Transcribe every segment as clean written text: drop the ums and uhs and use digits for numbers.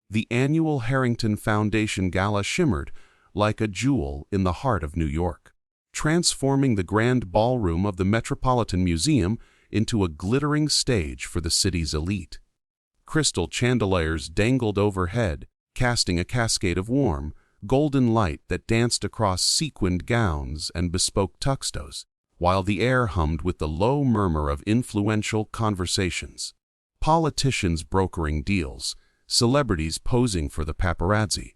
The annual Harrington Foundation Gala shimmered like a jewel in the heart of New York, transforming the grand ballroom of the Metropolitan Museum into a glittering stage for the city's elite. Crystal chandeliers dangled overhead, casting a cascade of warm, golden light that danced across sequined gowns and bespoke tuxedos, while the air hummed with the low murmur of influential conversations. Politicians brokering deals, celebrities posing for the paparazzi,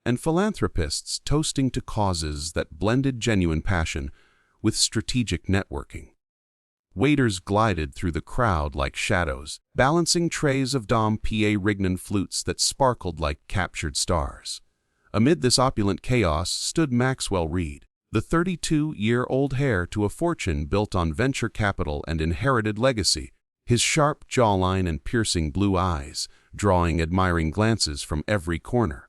and philanthropists toasting to causes that blended genuine passion with strategic networking. Waiters glided through the crowd like shadows, balancing trays of Dom P.A. Rignan flutes that sparkled like captured stars. Amid this opulent chaos stood Maxwell Reed, the 32-year-old heir to a fortune built on venture capital and inherited legacy, his sharp jawline and piercing blue eyes drawing admiring glances from every corner.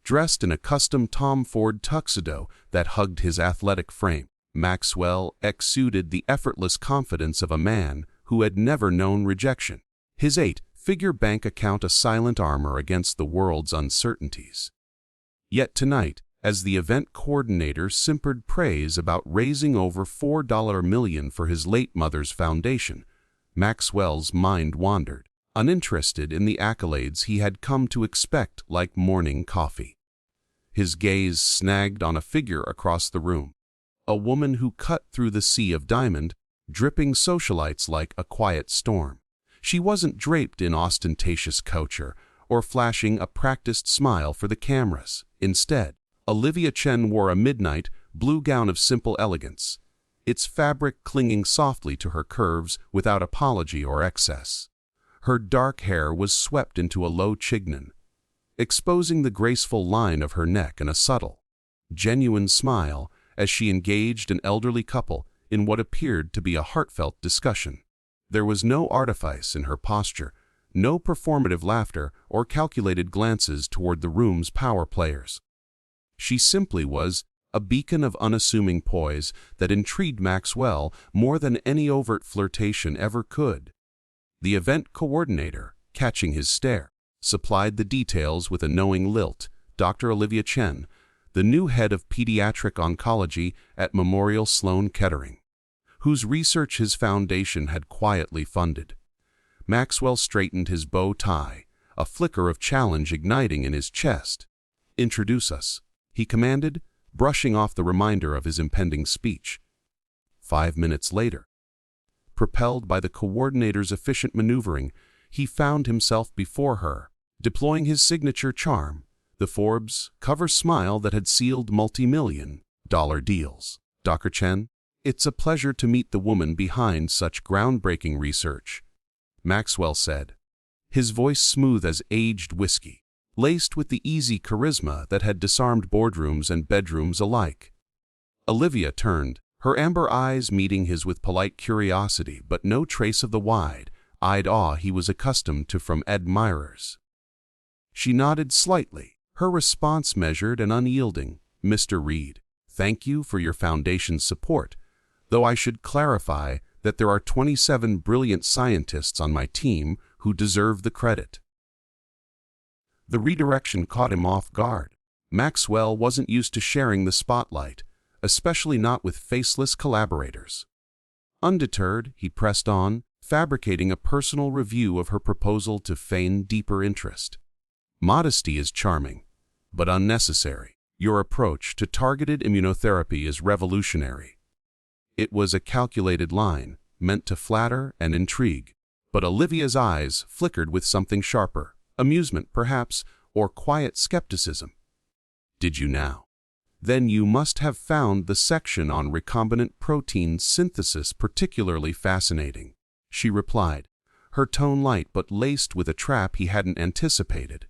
Dressed in a custom Tom Ford tuxedo that hugged his athletic frame, Maxwell exuded the effortless confidence of a man who had never known rejection, his 8-figure bank account a silent armor against the world's uncertainties. Yet tonight, as the event coordinator simpered praise about raising over $4 million for his late mother's foundation, Maxwell's mind wandered, uninterested in the accolades he had come to expect like morning coffee. His gaze snagged on a figure across the room, a woman who cut through the sea of diamond, dripping socialites like a quiet storm. She wasn't draped in ostentatious couture or flashing a practiced smile for the cameras. Instead, Olivia Chen wore a midnight blue gown of simple elegance, its fabric clinging softly to her curves without apology or excess. Her dark hair was swept into a low chignon, exposing the graceful line of her neck and a subtle, genuine smile as she engaged an elderly couple in what appeared to be a heartfelt discussion. There was no artifice in her posture, no performative laughter or calculated glances toward the room's power players. She simply was a beacon of unassuming poise that intrigued Maxwell more than any overt flirtation ever could. The event coordinator, catching his stare, supplied the details with a knowing lilt. Dr. Olivia Chen, the new head of pediatric oncology at Memorial Sloan Kettering, whose research his foundation had quietly funded. Maxwell straightened his bow tie, a flicker of challenge igniting in his chest. "Introduce us," he commanded, brushing off the reminder of his impending speech. 5 minutes later, propelled by the coordinator's efficient maneuvering, he found himself before her, deploying his signature charm, the Forbes cover smile that had sealed multi-million-dollar deals. "Dr. Chen, it's a pleasure to meet the woman behind such groundbreaking research," Maxwell said, his voice smooth as aged whiskey, laced with the easy charisma that had disarmed boardrooms and bedrooms alike. Olivia turned, her amber eyes meeting his with polite curiosity but no trace of the wide-eyed awe he was accustomed to from admirers. She nodded slightly, her response measured and unyielding. "Mr. Reed, thank you for your foundation's support, though I should clarify that there are 27 brilliant scientists on my team who deserve the credit." The redirection caught him off guard. Maxwell wasn't used to sharing the spotlight, especially not with faceless collaborators. Undeterred, he pressed on, fabricating a personal review of her proposal to feign deeper interest. "Modesty is charming, but unnecessary. Your approach to targeted immunotherapy is revolutionary." It was a calculated line, meant to flatter and intrigue, but Olivia's eyes flickered with something sharper, amusement perhaps, or quiet skepticism. "Did you now? Then you must have found the section on recombinant protein synthesis particularly fascinating," she replied, her tone light but laced with a trap he hadn't anticipated.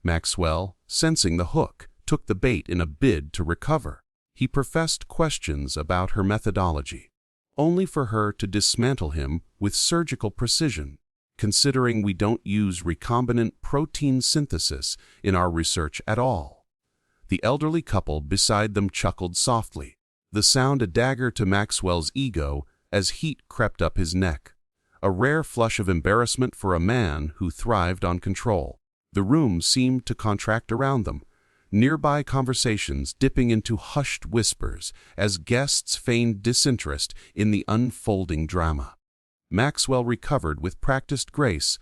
Maxwell, sensing the hook, took the bait in a bid to recover. He professed questions about her methodology, only for her to dismantle him with surgical precision. "Considering we don't use recombinant protein synthesis in our research at all." The elderly couple beside them chuckled softly, the sound a dagger to Maxwell's ego as heat crept up his neck, a rare flush of embarrassment for a man who thrived on control. The room seemed to contract around them, nearby conversations dipping into hushed whispers as guests feigned disinterest in the unfolding drama. Maxwell recovered with practiced grace,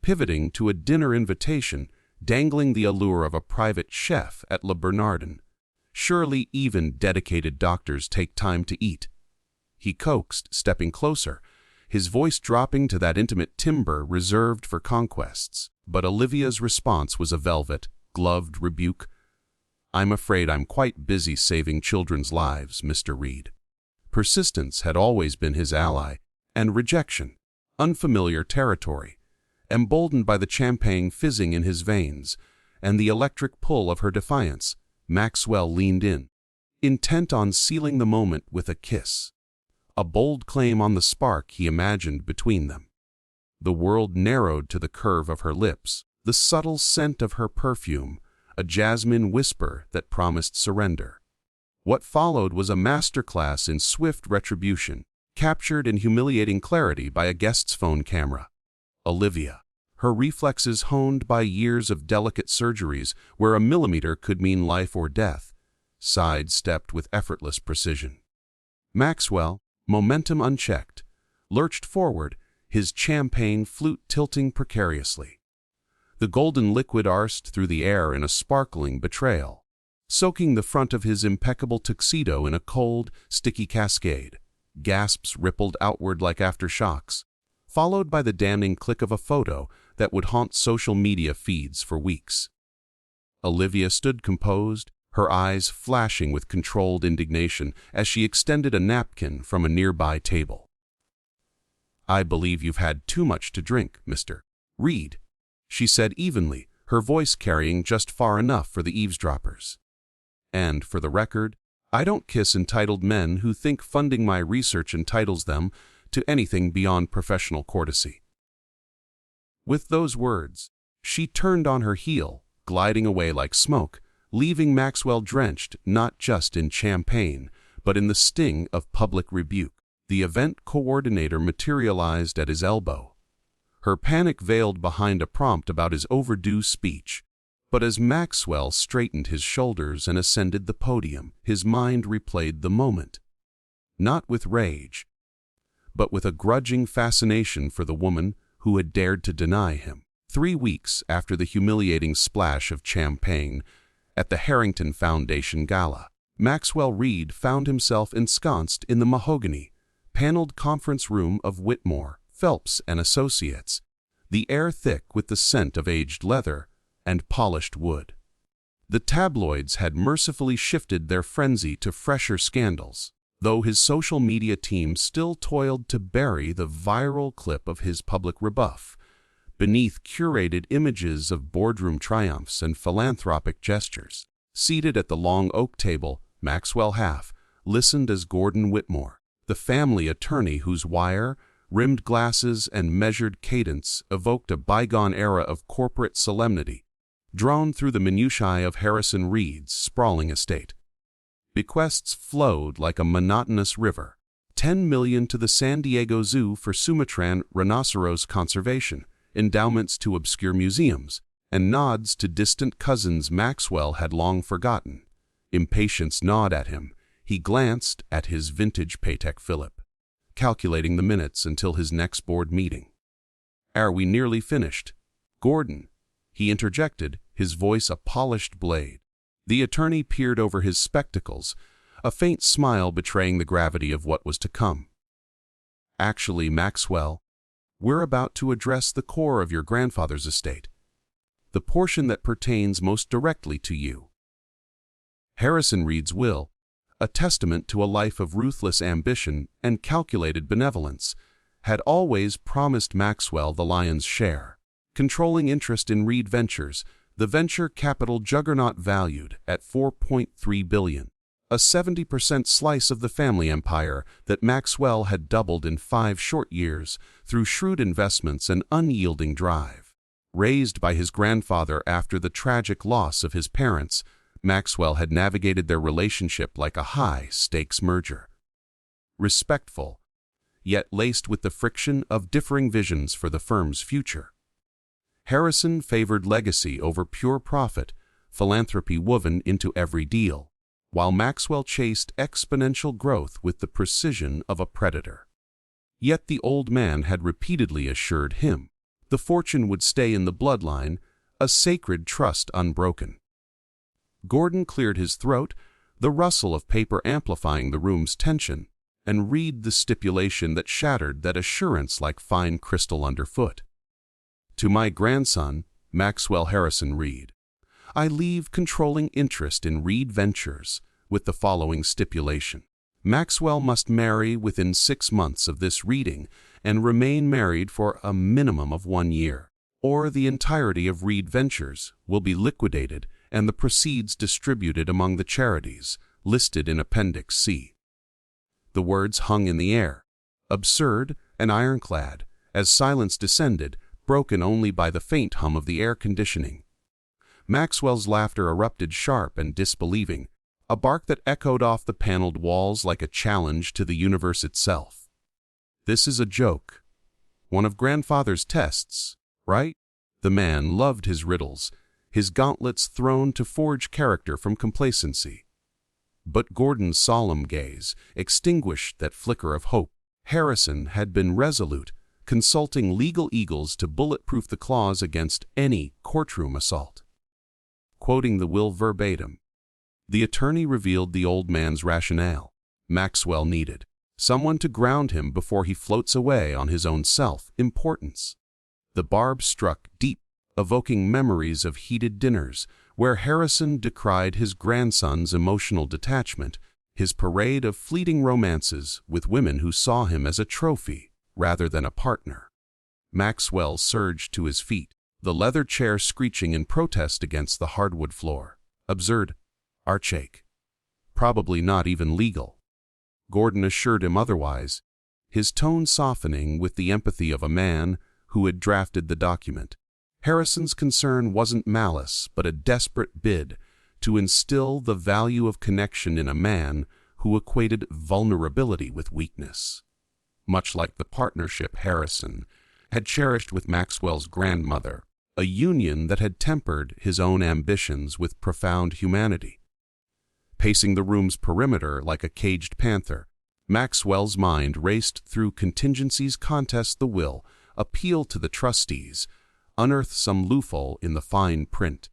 pivoting to a dinner invitation, dangling the allure of a private chef at Le Bernardin. Surely even dedicated doctors take time to eat. He coaxed, stepping closer, his voice dropping to that intimate timbre reserved for conquests. But Olivia's response was a velvet, gloved rebuke. "I'm afraid I'm quite busy saving children's lives, Mr. Reed." Persistence had always been his ally, and rejection, unfamiliar territory. Emboldened by the champagne fizzing in his veins and the electric pull of her defiance, Maxwell leaned in, intent on sealing the moment with a kiss. A bold claim on the spark he imagined between them. The world narrowed to the curve of her lips, the subtle scent of her perfume, a jasmine whisper that promised surrender. What followed was a masterclass in swift retribution, captured in humiliating clarity by a guest's phone camera. Olivia, her reflexes honed by years of delicate surgeries where a millimeter could mean life or death, sidestepped with effortless precision. Maxwell, momentum unchecked, lurched forward, his champagne flute tilting precariously. The golden liquid arsed through the air in a sparkling betrayal, soaking the front of his impeccable tuxedo in a cold, sticky cascade. Gasps rippled outward like aftershocks, followed by the damning click of a photo that would haunt social media feeds for weeks. Olivia stood composed, her eyes flashing with controlled indignation as she extended a napkin from a nearby table. "I believe you've had too much to drink, Mr. Reed," she said evenly, her voice carrying just far enough for the eavesdroppers. "And for the record, I don't kiss entitled men who think funding my research entitles them to anything beyond professional courtesy." With those words, she turned on her heel, gliding away like smoke, leaving Maxwell drenched not just in champagne, but in the sting of public rebuke. The event coordinator materialized at his elbow, her panic veiled behind a prompt about his overdue speech. But as Maxwell straightened his shoulders and ascended the podium, his mind replayed the moment. Not with rage, but with a grudging fascination for the woman who had dared to deny him. 3 weeks after the humiliating splash of champagne at the Harrington Foundation Gala, Maxwell Reed found himself ensconced in the mahogany, paneled conference room of Whitmore, Phelps and Associates, the air thick with the scent of aged leather and polished wood. The tabloids had mercifully shifted their frenzy to fresher scandals, though his social media team still toiled to bury the viral clip of his public rebuff beneath curated images of boardroom triumphs and philanthropic gestures. Seated at the long oak table, Maxwell Half listened as Gordon Whitmore, the family attorney whose wire, rimmed glasses and measured cadence evoked a bygone era of corporate solemnity, drawn through the minutiae of Harrison Reed's sprawling estate. Bequests flowed like a monotonous river, $10 million to the San Diego Zoo for Sumatran rhinoceros conservation, endowments to obscure museums, and nods to distant cousins Maxwell had long forgotten. Impatience gnawed at him. He glanced at his vintage Patek Philippe, calculating the minutes until his next board meeting. "Are we nearly finished, Gordon?" he interjected, his voice a polished blade. The attorney peered over his spectacles, a faint smile betraying the gravity of what was to come. "Actually, Maxwell, we're about to address the core of your grandfather's estate, the portion that pertains most directly to you." Harrison Reed's will, a testament to a life of ruthless ambition and calculated benevolence, had always promised Maxwell the lion's share. Controlling interest in Reed Ventures, the venture capital juggernaut valued at $4.3 billion, a 70% slice of the family empire that Maxwell had doubled in 5 short years through shrewd investments and unyielding drive. Raised by his grandfather after the tragic loss of his parents, Maxwell had navigated their relationship like a high-stakes merger. Respectful, yet laced with the friction of differing visions for the firm's future. Harrison favored legacy over pure profit, philanthropy woven into every deal, while Maxwell chased exponential growth with the precision of a predator. Yet the old man had repeatedly assured him the fortune would stay in the bloodline, a sacred trust unbroken. Gordon cleared his throat, the rustle of paper amplifying the room's tension, and read the stipulation that shattered that assurance like fine crystal underfoot. To my grandson, Maxwell Harrison Reed, I leave controlling interest in Reed Ventures with the following stipulation. Maxwell must marry within 6 months of this reading and remain married for a minimum of 1 year, or the entirety of Reed Ventures will be liquidated and the proceeds distributed among the charities listed in Appendix C. The words hung in the air, absurd and ironclad, as silence descended, broken only by the faint hum of the air conditioning. Maxwell's laughter erupted sharp and disbelieving, a bark that echoed off the paneled walls like a challenge to the universe itself. This is a joke. One of grandfather's tests, right? The man loved his riddles, his gauntlets thrown to forge character from complacency. But Gordon's solemn gaze extinguished that flicker of hope. Harrison had been resolute, consulting legal eagles to bulletproof the clause against any courtroom assault. Quoting the will verbatim, the attorney revealed the old man's rationale. Maxwell needed someone to ground him before he floats away on his own self-importance. The barb struck deep, evoking memories of heated dinners where Harrison decried his grandson's emotional detachment, his parade of fleeting romances with women who saw him as a trophy rather than a partner. Maxwell surged to his feet, the leather chair screeching in protest against the hardwood floor. Absurd, archaic, probably not even legal. Gordon assured him otherwise, his tone softening with the empathy of a man who had drafted the document. Harrison's concern wasn't malice, but a desperate bid to instill the value of connection in a man who equated vulnerability with weakness. Much like the partnership Harrison had cherished with Maxwell's grandmother, a union that had tempered his own ambitions with profound humanity. Pacing the room's perimeter like a caged panther, Maxwell's mind raced through contingencies, contest the will, appeal to the trustees, unearth some loophole in the fine print.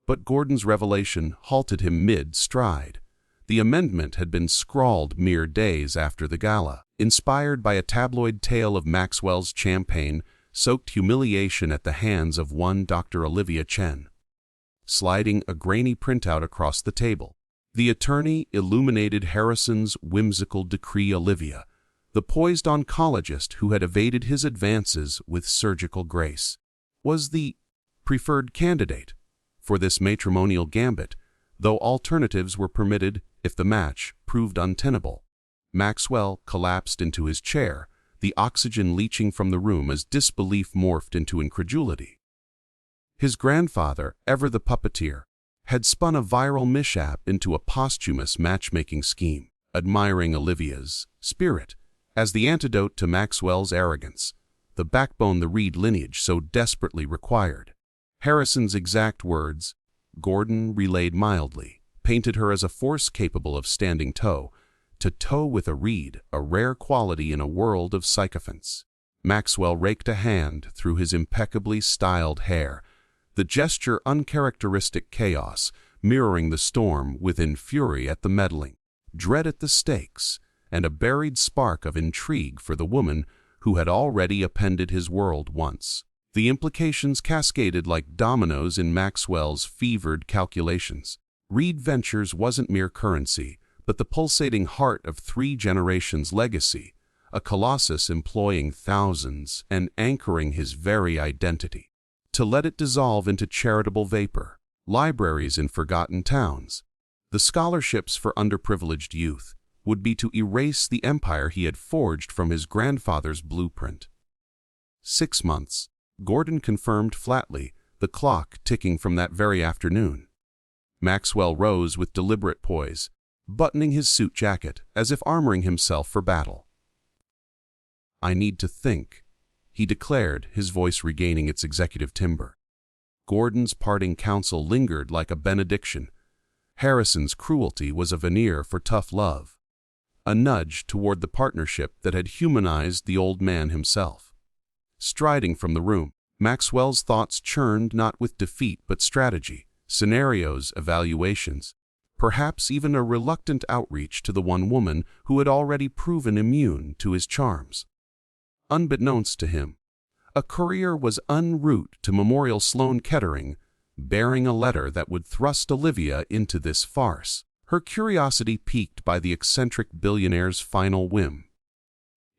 But Gordon's revelation halted him mid-stride. The amendment had been scrawled mere days after the gala, inspired by a tabloid tale of Maxwell's champagne-soaked humiliation at the hands of one Dr. Olivia Chen. Sliding a grainy printout across the table, the attorney illuminated Harrison's whimsical decree. Olivia, the poised oncologist who had evaded his advances with surgical grace, was the preferred candidate for this matrimonial gambit, though alternatives were permitted if the match proved untenable. Maxwell collapsed into his chair, the oxygen leaching from the room as disbelief morphed into incredulity. His grandfather, ever the puppeteer, had spun a viral mishap into a posthumous matchmaking scheme, admiring Olivia's spirit as the antidote to Maxwell's arrogance, the backbone the Reed lineage so desperately required. Harrison's exact words, Gordon relayed mildly, painted her as a force capable of standing toe-to-toe with a Reed, a rare quality in a world of sycophants. Maxwell raked a hand through his impeccably styled hair, the gesture uncharacteristic chaos, mirroring the storm within fury at the meddling, dread at the stakes, and a buried spark of intrigue for the woman who had already upended his world once. The implications cascaded like dominoes in Maxwell's fevered calculations. Reed Ventures wasn't mere currency, but the pulsating heart of 3 generations' legacy, a colossus employing thousands and anchoring his very identity. To let it dissolve into charitable vapor, libraries in forgotten towns, the scholarships for underprivileged youth, would be to erase the empire he had forged from his grandfather's blueprint. 6 months, Gordon confirmed flatly, the clock ticking from that very afternoon. Maxwell rose with deliberate poise, buttoning his suit jacket as if armoring himself for battle. I need to think, he declared, his voice regaining its executive timbre. Gordon's parting counsel lingered like a benediction. Harrison's cruelty was a veneer for tough love, a nudge toward the partnership that had humanized the old man himself. Striding from the room, Maxwell's thoughts churned not with defeat but strategy, scenarios, evaluations, perhaps even a reluctant outreach to the one woman who had already proven immune to his charms. Unbeknownst to him, a courier was en route to Memorial Sloan Kettering, bearing a letter that would thrust Olivia into this farce, her curiosity piqued by the eccentric billionaire's final whim.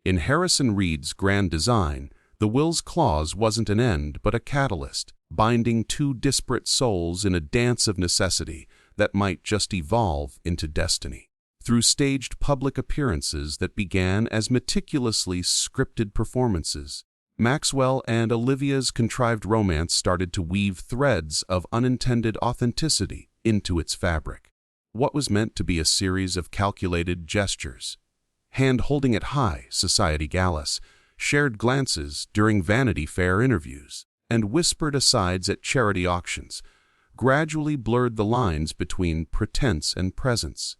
In Harrison Reed's grand design, the will's clause wasn't an end but a catalyst, binding two disparate souls in a dance of necessity that might just evolve into destiny. Through staged public appearances that began as meticulously scripted performances, Maxwell and Olivia's contrived romance started to weave threads of unintended authenticity into its fabric. What was meant to be a series of calculated gestures, hand holding at high society galas, shared glances during Vanity Fair interviews, and whispered asides at charity auctions, gradually blurred the lines between pretense and presence.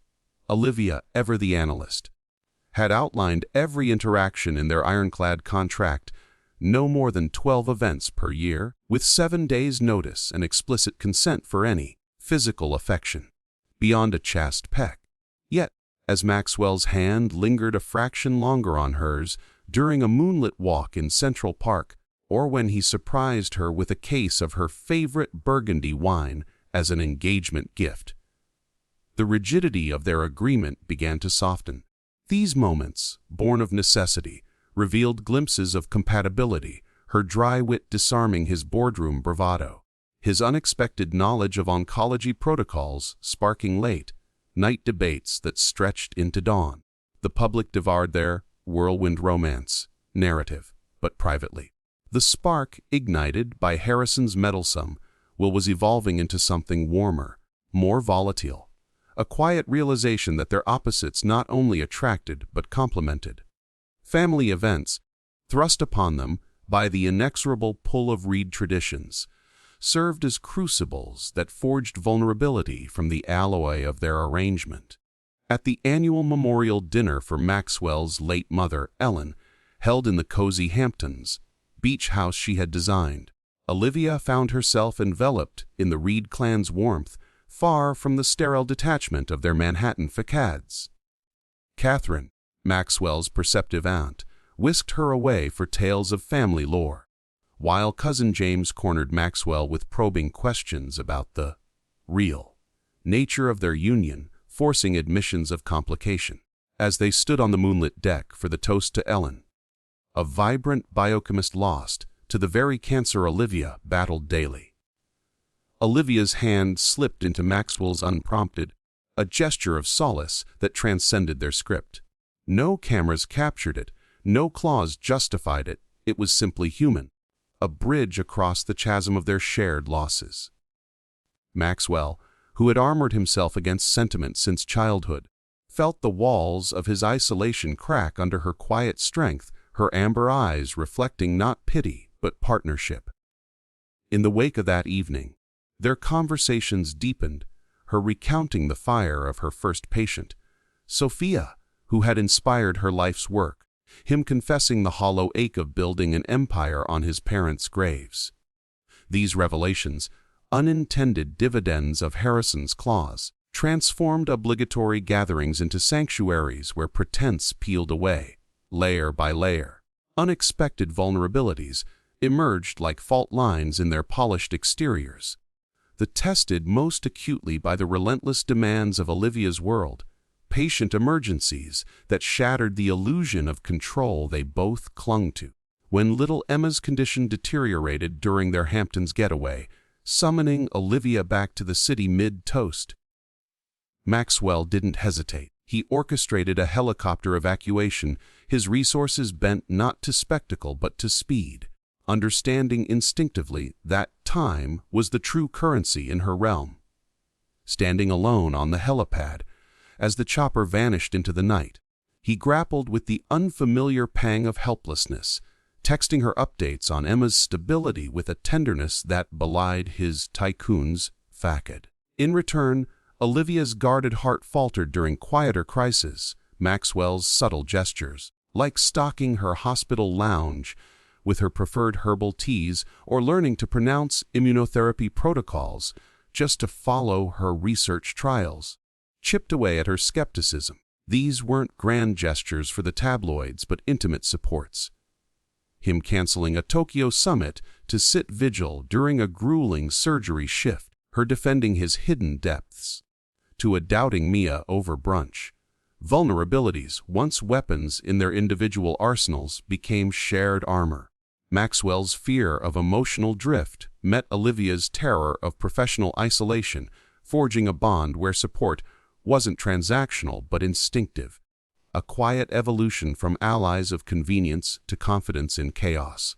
Olivia, ever the analyst, had outlined every interaction in their ironclad contract, no more than 12 events per year, with 7 days' notice and explicit consent for any physical affection, beyond a chaste peck. Yet, as Maxwell's hand lingered a fraction longer on hers during a moonlit walk in Central Park, or when he surprised her with a case of her favorite Burgundy wine as an engagement gift, the rigidity of their agreement began to soften. These moments, born of necessity, revealed glimpses of compatibility, her dry wit disarming his boardroom bravado, his unexpected knowledge of oncology protocols sparking late-night debates that stretched into dawn. The public devoured their whirlwind romance narrative, but privately. The spark ignited by Harrison's meddlesome will was evolving into something warmer, more volatile, a quiet realization that their opposites not only attracted but complemented. Family events, thrust upon them by the inexorable pull of Reed traditions, served as crucibles that forged vulnerability from the alloy of their arrangement. At the annual memorial dinner for Maxwell's late mother, Ellen, held in the cozy Hamptons, beach house she had designed, Olivia found herself enveloped in the Reed clan's warmth, far from the sterile detachment of their Manhattan facades. Catherine, Maxwell's perceptive aunt, whisked her away for tales of family lore, while Cousin James cornered Maxwell with probing questions about the real nature of their union, forcing admissions of complication. As they stood on the moonlit deck for the toast to Ellen, a vibrant biochemist lost to the very cancer Olivia battled daily. Olivia's hand slipped into Maxwell's unprompted, a gesture of solace that transcended their script. No cameras captured it, no clause justified it, it was simply human, a bridge across the chasm of their shared losses. Maxwell, who had armored himself against sentiment since childhood, felt the walls of his isolation crack under her quiet strength, her amber eyes reflecting not pity but partnership. In the wake of that evening, their conversations deepened, her recounting the fire of her first patient, Sophia, who had inspired her life's work, him confessing the hollow ache of building an empire on his parents' graves. These revelations, unintended dividends of Harrison's clause, transformed obligatory gatherings into sanctuaries where pretense peeled away, layer by layer. Unexpected vulnerabilities emerged like fault lines in their polished exteriors. The tested most acutely by the relentless demands of Olivia's world, patient emergencies that shattered the illusion of control they both clung to. When little Emma's condition deteriorated during their Hamptons getaway, summoning Olivia back to the city mid-toast, Maxwell didn't hesitate. He orchestrated a helicopter evacuation, his resources bent not to spectacle but to speed, understanding instinctively that time was the true currency in her realm. Standing alone on the helipad, as the chopper vanished into the night, he grappled with the unfamiliar pang of helplessness, texting her updates on Emma's stability with a tenderness that belied his tycoon's facade. In return, Olivia's guarded heart faltered during quieter crises. Maxwell's subtle gestures, like stocking her hospital lounge with her preferred herbal teas or learning to pronounce immunotherapy protocols just to follow her research trials, chipped away at her skepticism. These weren't grand gestures for the tabloids, but intimate supports. Him canceling a Tokyo summit to sit vigil during a grueling surgery shift, her defending his hidden depths, to a doubting Mia over brunch. Vulnerabilities, once weapons in their individual arsenals, became shared armor. Maxwell's fear of emotional drift met Olivia's terror of professional isolation, forging a bond where support wasn't transactional but instinctive, a quiet evolution from allies of convenience to confidence in chaos.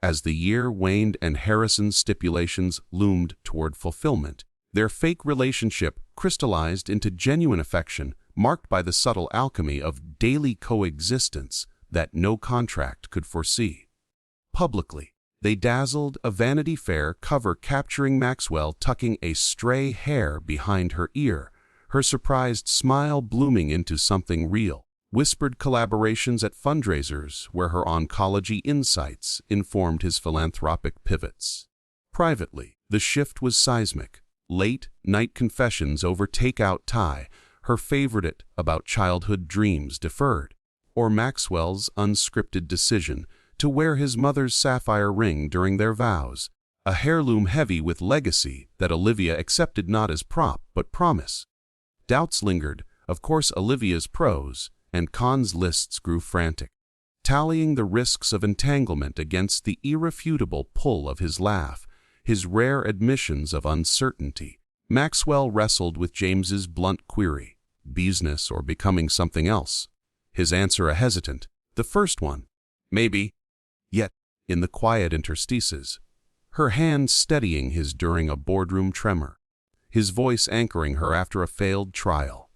As the year waned and Harrison's stipulations loomed toward fulfillment, their fake relationship crystallized into genuine affection, marked by the subtle alchemy of daily coexistence that no contract could foresee. Publicly, they dazzled, a Vanity Fair cover capturing Maxwell tucking a stray hair behind her ear, her surprised smile blooming into something real. Whispered collaborations at fundraisers where her oncology insights informed his philanthropic pivots. Privately, the shift was seismic. Late-night confessions over takeout Thai, her favorite about childhood dreams deferred, or Maxwell's unscripted decision to wear his mother's sapphire ring during their vows, a heirloom heavy with legacy that Olivia accepted not as prop but promise. Doubts lingered, of course. Olivia's pros and cons lists grew frantic, tallying the risks of entanglement against the irrefutable pull of his laugh, his rare admissions of uncertainty. Maxwell wrestled with James's blunt query, business or becoming something else? His answer a hesitant, the first one, maybe. Yet, in the quiet interstices, her hand steadying his during a boardroom tremor, his voice anchoring her after a failed trial,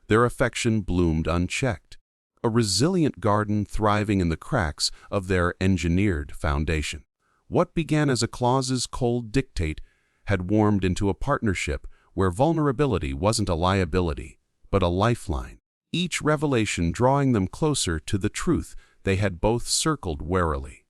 their affection bloomed unchecked, a resilient garden thriving in the cracks of their engineered foundation. What began as a clause's cold dictate had warmed into a partnership where vulnerability wasn't a liability, but a lifeline, each revelation drawing them closer to the truth they had both circled warily.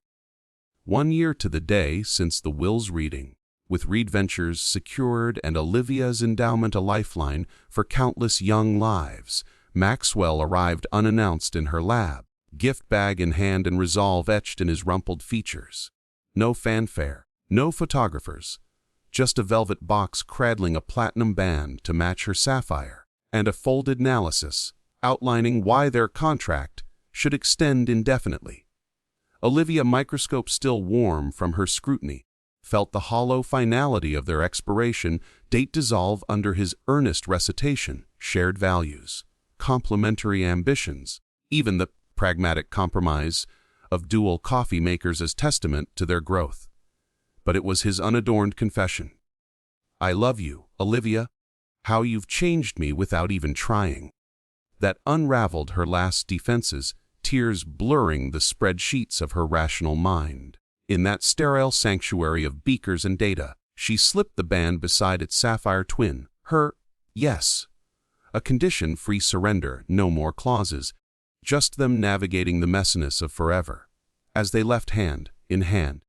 1 year to the day since the will's reading, with Reed Ventures secured and Olivia's endowment a lifeline for countless young lives, Maxwell arrived unannounced in her lab, gift bag in hand and resolve etched in his rumpled features. No fanfare, no photographers, just a velvet box cradling a platinum band to match her sapphire, and a folded analysis outlining why their contract should extend indefinitely. Olivia, microscope still warm from her scrutiny, felt the hollow finality of their expiration date dissolve under his earnest recitation, shared values, complementary ambitions, even the pragmatic compromise of dual coffee makers as testament to their growth. But it was his unadorned confession. I love you, Olivia, how you've changed me without even trying. That unraveled her last defenses, tears blurring the spreadsheets of her rational mind. In that sterile sanctuary of beakers and data, she slipped the band beside its sapphire twin, her yes, a condition-free surrender, no more clauses, just them navigating the messiness of forever. As they left hand in hand,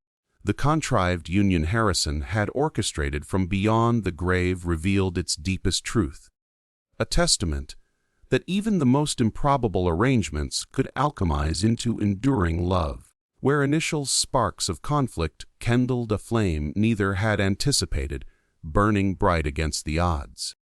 the contrived union Harrison had orchestrated from beyond the grave revealed its deepest truth, a testament that even the most improbable arrangements could alchemize into enduring love. Where initial sparks of conflict kindled a flame neither had anticipated, burning bright against the odds.